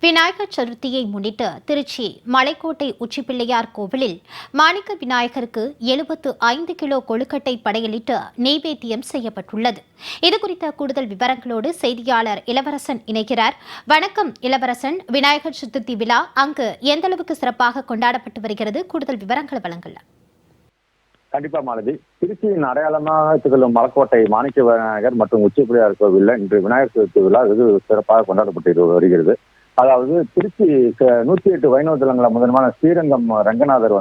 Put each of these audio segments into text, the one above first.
விநாயகர் சதுர்த்தியை முன்னிட்டு திருச்சி மலைக்கோட்டை உச்சிப்பிள்ளையார் கோவிலில் மாணிக்க விநாயகருக்கு 75 கிலோ கொழுக்கட்டை படையலிட்டு நெய்வேத்தியம் செய்யப்பட்டுள்ளது. இதுகுறித்த கூடுதல் விவரங்களோடு செய்தியாளர் இளவரசன் இணைகிறார். வணக்கம் இளவரசன், விநாயகர் சதுர்த்தி விழா அங்கு எந்த அளவுக்கு சிறப்பாக கொண்டாடப்பட்டு வருகிறது? கூடுதல் விவரங்கள் வழங்கலாம். கண்டிப்பா மாலதி, திருச்சியின் அடையாளமாக திகழும் மலைக்கோட்டை மாணிக்க விநாயகர் மற்றும் உச்சிப்பிள்ளையார் கோவிலில் இன்று விநாயகர் சதுர்த்தி விழா வெகு சிறப்பாக கொண்டாடப்பட்டு வருகிறது. அதாவது திருச்சி 108 வைணவ தலங்கள முதன்மான ஸ்ரீரங்கம் ரங்கநாதர்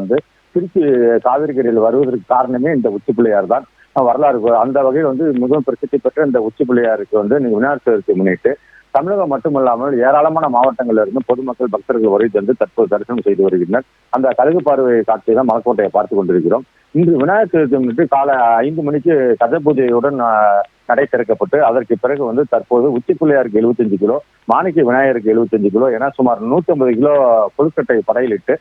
திருச்சி காவிரிக்கரையில் வருவதற்கு காரணமே இந்த உச்சிப்பிள்ளையார் தான். வரலாறு அந்த வகையில் மிகவும் பிரசித்தி பெற்ற இந்த உச்சிப்பிள்ளையாருக்கு விநாயகர் சதுர்த்தி முன்னிட்டு தமிழகம் மட்டுமல்லாமல் ஏராளமான மாவட்டங்களில் இருந்து பொதுமக்கள் பக்தர்கள் வருகை தந்து தற்போது தரிசனம் செய்து வருகின்றனர். அந்த கழுகு பார்வை காட்சியை தான் மலைக்கோட்டையை பார்த்துக் கொண்டிருக்கிறோம். இன்று விநாயகர் சதுர்த்தி முன்னிட்டு காலை 5 மணிக்கு கஜ பூஜையுடன் நடை திறக்கப்பட்டு அதற்கு பிறகு தற்போது உச்சிப்பிள்ளையாருக்கு 75 கிலோ, மாணிக்க விநாயகருக்கு 75 கிலோ என சுமார் 150 கிலோ கொழுக்கட்டை படையிலிட்டு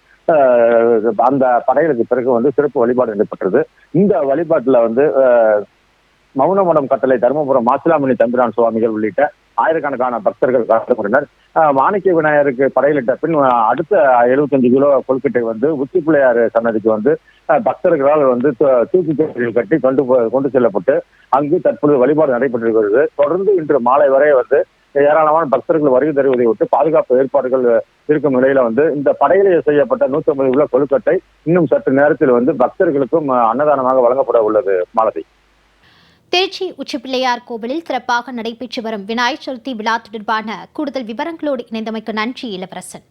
அந்த படையலுக்கு பிறகு சிறப்பு வழிபாடு நடைபெற்றது. இந்த வழிபாட்டுல மௌனமடம் கட்டளை தருமபுரம் மாசிலாமணி தம்பிரான் சுவாமிகள் உள்ளிட்ட ஆயிரக்கணக்கான பக்தர்கள் கலந்து கொண்டனர். மாணிக்க விநாயகருக்கு படையிலிட்ட பின் அடுத்த 75 கிலோ கொழுக்கட்டை உச்சிப்பிள்ளையார் சன்னதிக்கு பக்தர்களால் தூக்கி கட்டி கொண்டு செல்லப்பட்டு அங்கு தற்பொழுது வழிபாடு நடைபெற்றிருக்கிறது. தொடர்ந்து இன்று மாலை வரை ஏராளமான பக்தர்கள் வருகை தருவதை விட்டு பாதுகாப்பு ஏற்பாடுகள் இருக்கும் நிலையில இந்த படையிலே செய்யப்பட்ட 150 கிலோ கொழுக்கட்டை இன்னும் சற்று நேரத்தில் பக்தர்களுக்கும் அன்னதானமாக வழங்கப்பட உள்ளது. மாலதி, திருச்சி உச்சிப்பிள்ளையார் கோவிலில் சிறப்பாக நடைபெற்று வரும் விநாயகர் சதுர்த்தி விழா தொடர்பான கூடுதல் விவரங்களோடு இணைந்தமைக்கு நன்றி இளவரசன்.